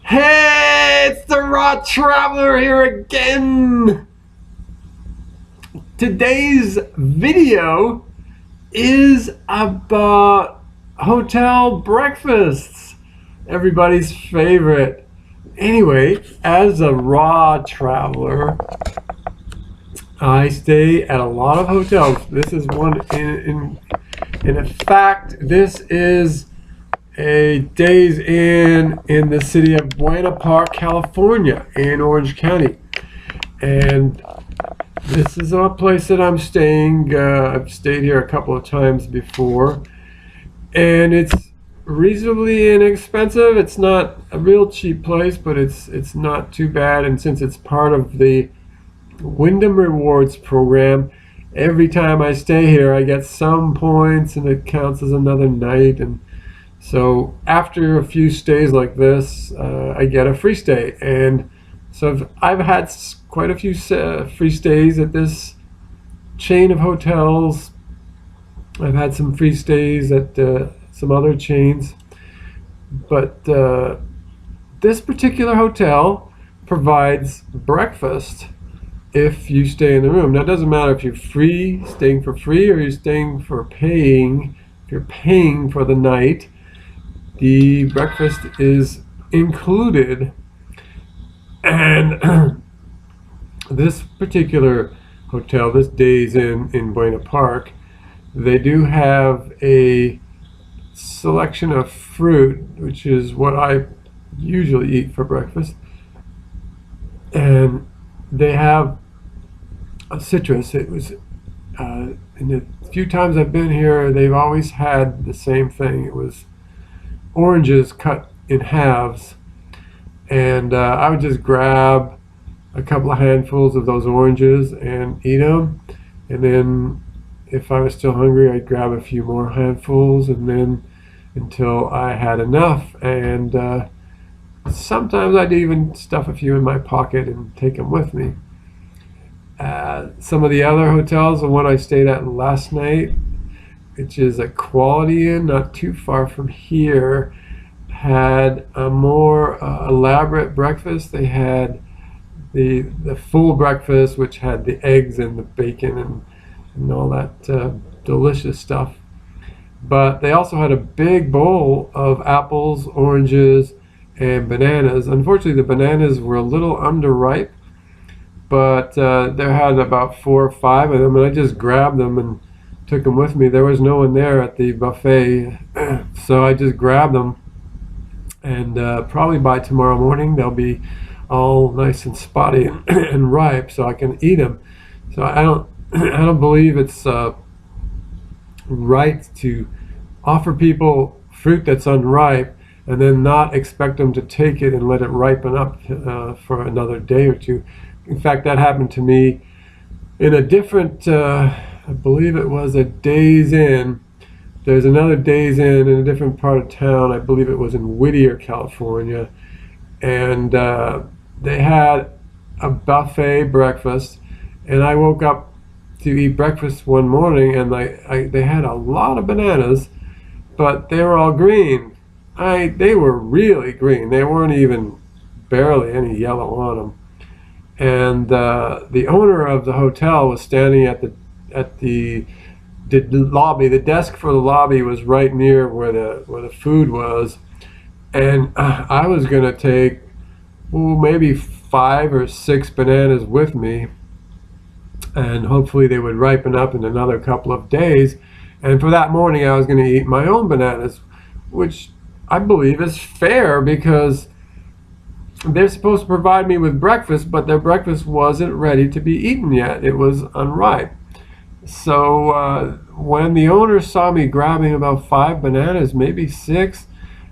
Hey, it's the Raw Traveler here again. Today's video is about hotel breakfasts, everybody's favorite. Anyway, as a Raw Traveler, I stay at a lot of hotels. This is one in fact, this is a Days Inn in the city of Buena Park, California, in Orange County. And this is a place that I'm staying. I've stayed here a couple of times before, and it's reasonably inexpensive. It's not a real cheap place, but it's not too bad. And since it's part of the Wyndham Rewards program, every time I stay here, I get some points, and it counts as another night. And so after a few stays like this, I get a free stay. And so I've had quite a few free stays at this chain of hotels. I've had some free stays at some other chains. But this particular hotel provides breakfast if you stay in the room. Now, it doesn't matter if you're staying for free, or you're staying for paying. If you're paying for the night, the breakfast is included. And this particular hotel, this Days Inn in Buena Park, they do have a selection of fruit, which is what I usually eat for breakfast. And they have a citrus. It was in the few times I've been here, they've always had the same thing. It was oranges cut in halves, and I would just grab a couple of handfuls of those oranges and eat them. And then if I was still hungry, I'd grab a few more handfuls, and then until I had enough. And sometimes I'd even stuff a few in my pocket and take them with me. Some of the other hotels, the one I stayed at last night, which is a Quality Inn not too far from here, had a more elaborate breakfast. They had the full breakfast, which had the eggs and the bacon and all that delicious stuff. But they also had a big bowl of apples, oranges, and bananas. Unfortunately, the bananas were a little underripe, but they had about 4 or 5 of them, and I just grabbed them and took them with me. There was no one there at the buffet, so I just grabbed them, and probably by tomorrow morning they'll be all nice and spotty and ripe, so I can eat them. So I don't believe it's right to offer people fruit that's unripe and then not expect them to take it and let it ripen up for another day or two. In fact, that happened to me in a different I believe it was a Days Inn. There's another Days Inn in a different part of town. I believe it was in Whittier, California. And they had a buffet breakfast. And I woke up to eat breakfast one morning, and they had a lot of bananas, but they were all green. They were really green. They weren't even barely any yellow on them. And the owner of the hotel was standing at the lobby. The desk for the lobby was right near where the food was, and I was gonna take maybe 5 or 6 bananas with me, and hopefully they would ripen up in another couple of days. And for that morning, I was gonna eat my own bananas, which I believe is fair, because they're supposed to provide me with breakfast, but their breakfast wasn't ready to be eaten yet. It was unripe. So when the owner saw me grabbing about 5 bananas, maybe 6,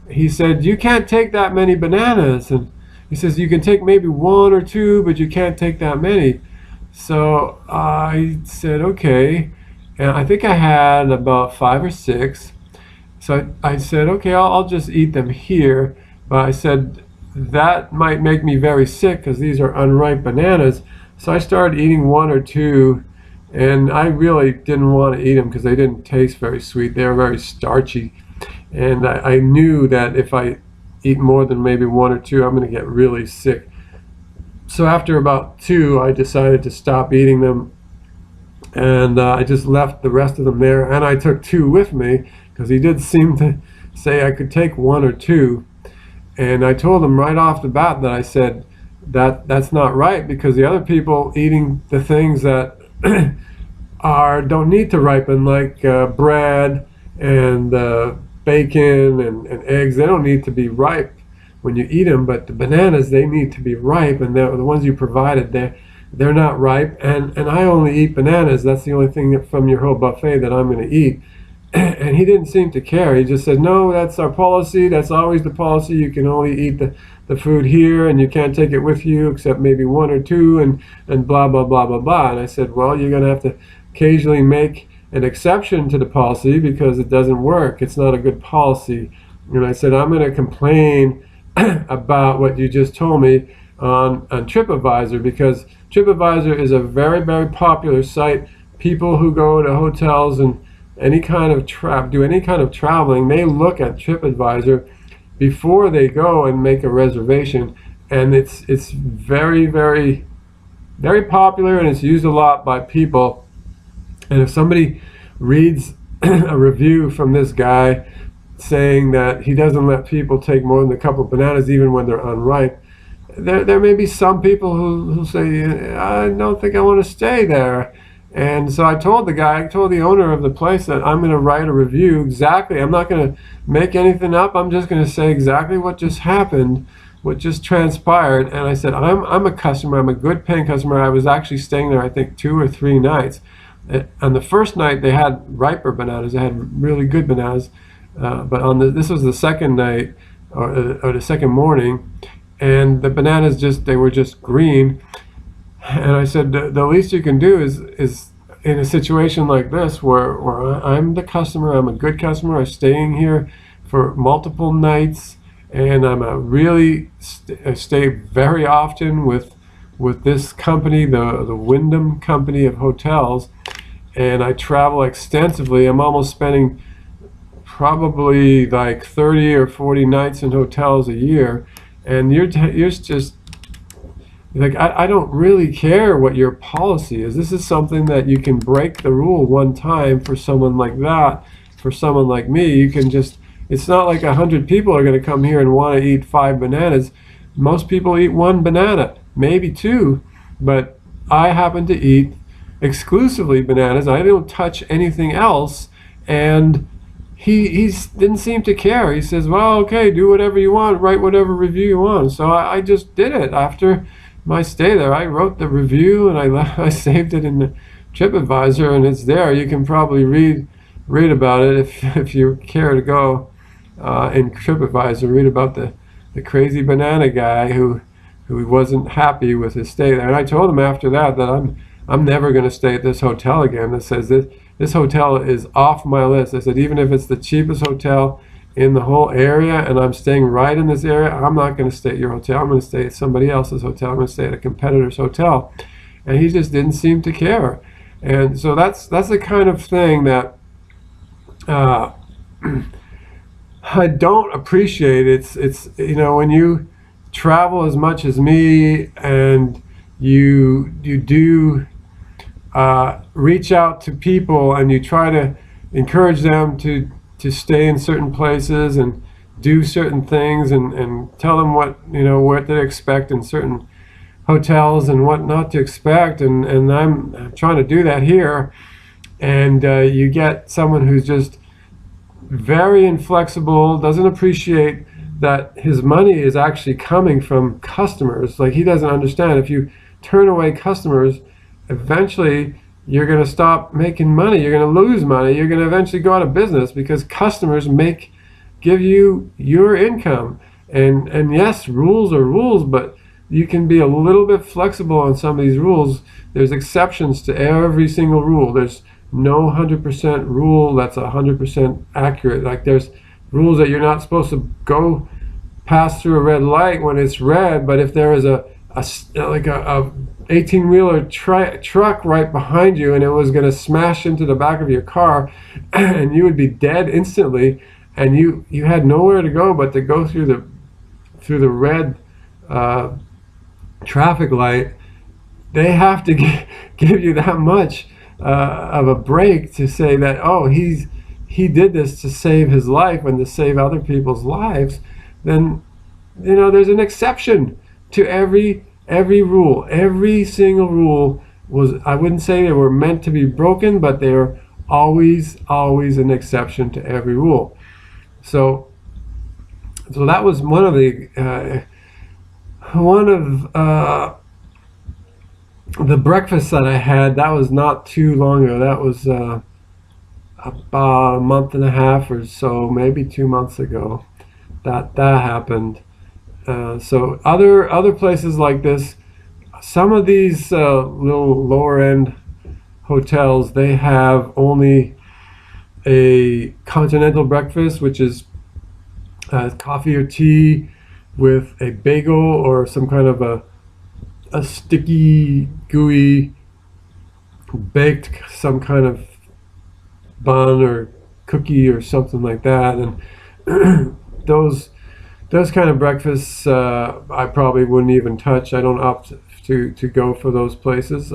he said, "You can't take that many bananas." And he says, "You can take maybe 1 or 2, but you can't take that many." So I said, okay. And I think I had about 5 or 6. So I said, okay, I'll just eat them here. But I said, that might make me very sick, because these are unripe bananas. So I started eating 1 or 2, and I really didn't want to eat them because they didn't taste very sweet. They were very starchy. And I knew that if I eat more than maybe one or two, I'm going to get really sick. So after about two, I decided to stop eating them, and I just left the rest of them there, and I took two with me because he did seem to say I could take one or two. And I told him right off the bat that I said that's not right, because the other people eating the things that don't need to ripen, like bread and bacon and eggs, they don't need to be ripe when you eat them. But the bananas, they need to be ripe, and the ones you provided, they're not ripe. And I only eat bananas. That's the only thing from your whole buffet that I'm going to eat. And he didn't seem to care. He just said, no, that's our policy. That's always the policy. You can only eat the food here, and you can't take it with you except maybe one or two, and blah, blah, blah, blah, blah. And I said, well, you're going to have to occasionally make an exception to the policy, because it doesn't work. It's not a good policy. And I said, I'm going to complain about what you just told me on TripAdvisor, because TripAdvisor is a very, very popular site. People who go to hotels and do any kind of traveling, they look at TripAdvisor before they go and make a reservation, and it's very, very, very popular, and it's used a lot by people. And if somebody reads a review from this guy saying that he doesn't let people take more than a couple of bananas even when they're unripe, there may be some people who say, I don't think I want to stay there. And so I told the owner of the place that I'm going to write a review exactly. I'm not going to make anything up. I'm just going to say exactly what just happened, what just transpired. And I said, I'm a customer. I'm a good paying customer. I was actually staying there, I think, 2 or 3 nights. On the first night, they had riper bananas. They had really good bananas. But this was the second night, or the second morning, and the bananas they were just green. And I said, the least you can do is in a situation like this, where I'm the customer, I'm a good customer, I'm staying here for multiple nights, and I'm I stay very often with this company, the Wyndham Company of Hotels, and I travel extensively. I'm almost spending probably like 30 or 40 nights in hotels a year, and you're just like, I don't really care what your policy is. This is something that you can break the rule one time. For someone like that, for someone like me, you can just, it's not like 100 people are going to come here and want to eat 5 bananas. Most people eat 1 banana, maybe 2, but I happen to eat exclusively bananas. I don't touch anything else. And he didn't seem to care. He says, well, okay, do whatever you want, write whatever review you want. So I just did it. After my stay there, I wrote the review, and I saved it in the TripAdvisor, and it's there. You can probably read about it if you care to go in TripAdvisor, read about the crazy banana guy who wasn't happy with his stay there. And I told him after that I'm never going to stay at this hotel again. That says this hotel is off my list. I said, even if it's the cheapest hotel in the whole area, and I'm staying right in this area, I'm not going to stay at your hotel. I'm going to stay at somebody else's hotel. I'm going to stay at a competitor's hotel. And he just didn't seem to care. And so that's the kind of thing that I don't appreciate. It's when you travel as much as me, and you do reach out to people, and you try to encourage them to stay in certain places and do certain things, and tell them what to expect in certain hotels and what not to expect, and I'm trying to do that here, and you get someone who's just very inflexible, doesn't appreciate that his money is actually coming from customers. Like, he doesn't understand, if you turn away customers, eventually you're going to stop making money. You're going to lose money. You're going to eventually go out of business, because customers give you your income. And yes, rules are rules, but you can be a little bit flexible on some of these rules. There's exceptions to every single rule. There's no 100% rule that's 100% accurate. Like, there's rules that you're not supposed to go pass through a red light when it's red, but if there is a 18-wheeler truck right behind you, and it was going to smash into the back of your car, and you would be dead instantly, and you had nowhere to go but to go through through the red traffic light, they have to give you that much of a break to say that, oh, he did this to save his life and to save other people's lives. Then, you know, there's an exception to every rule. Every single rule was, I wouldn't say they were meant to be broken, but they're always an exception to every rule. So that was one of the breakfasts that I had. That was not too long ago. That was about a month and a half or so, maybe 2 months ago. That happened. So other places like this, some of these little lower end hotels, they have only a continental breakfast, which is coffee or tea with a bagel or some kind of a sticky, gooey, baked some kind of bun or cookie or something like that. And those kind of breakfasts I probably wouldn't even touch. I don't opt to go for those places.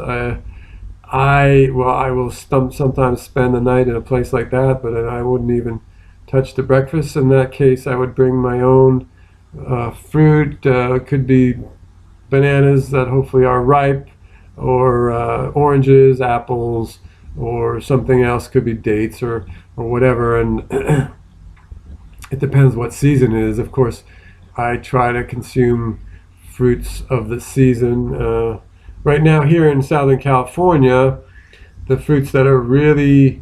I will sometimes spend the night in a place like that, but I wouldn't even touch the breakfast. In that case, I would bring my own fruit. Could be bananas that hopefully are ripe, or oranges, apples, or something else. Could be dates or whatever. And it depends what season it is. Of course, I try to consume fruits of the season. Right now here in Southern California, the fruits that are really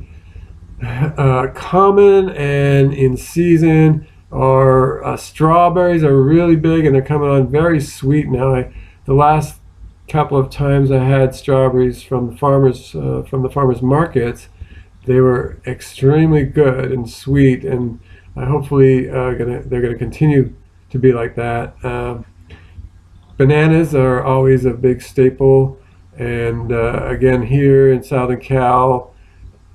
common and in season are strawberries. Are really big, and they're coming on very sweet now. The last couple of times I had strawberries from the farmers markets, they were extremely good and sweet, and hopefully they're gonna continue to be like that. Bananas are always a big staple, and again here in Southern Cal,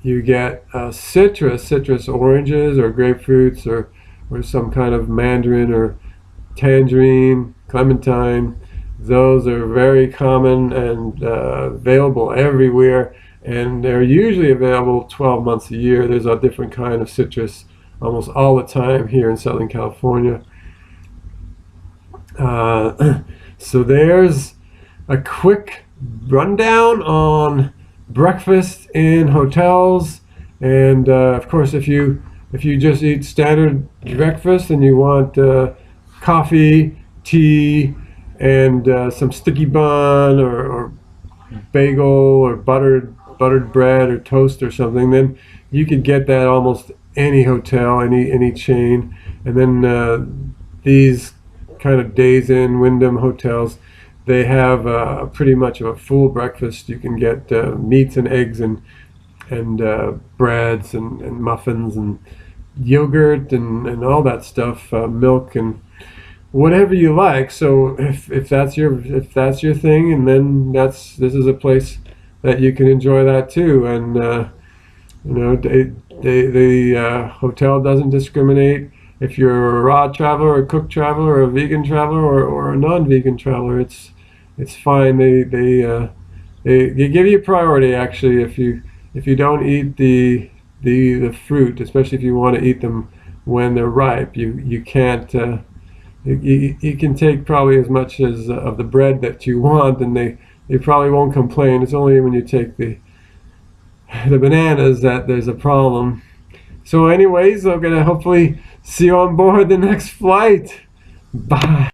you get citrus oranges or grapefruits or some kind of mandarin or tangerine, clementine. Those are very common and available everywhere, and they're usually available 12 months a year. There's a different kind of citrus almost all the time here in Southern California. So there's a quick rundown on breakfast in hotels, and of course, if you just eat standard breakfast and you want coffee, tea, and some sticky bun or bagel or buttered bread or toast or something, then you could get that almost any hotel, any chain. And then these kind of Days Inn, Wyndham hotels, they have pretty much of a full breakfast. You can get meats and eggs and breads and muffins and yogurt and all that stuff, milk and whatever you like. So if that's your thing, and then this is a place that you can enjoy that too. And you know, the hotel doesn't discriminate if you're a raw traveler, a cooked traveler, or a vegan traveler, or a non-vegan traveler. It's fine. They give you priority actually if you don't eat the fruit, especially if you want to eat them when they're ripe. You can't. You can take probably as much as of the bread that you want, and they probably won't complain. It's only when you take the bananas that there's a problem. So anyways, I'm gonna hopefully see you on board the next flight. Bye.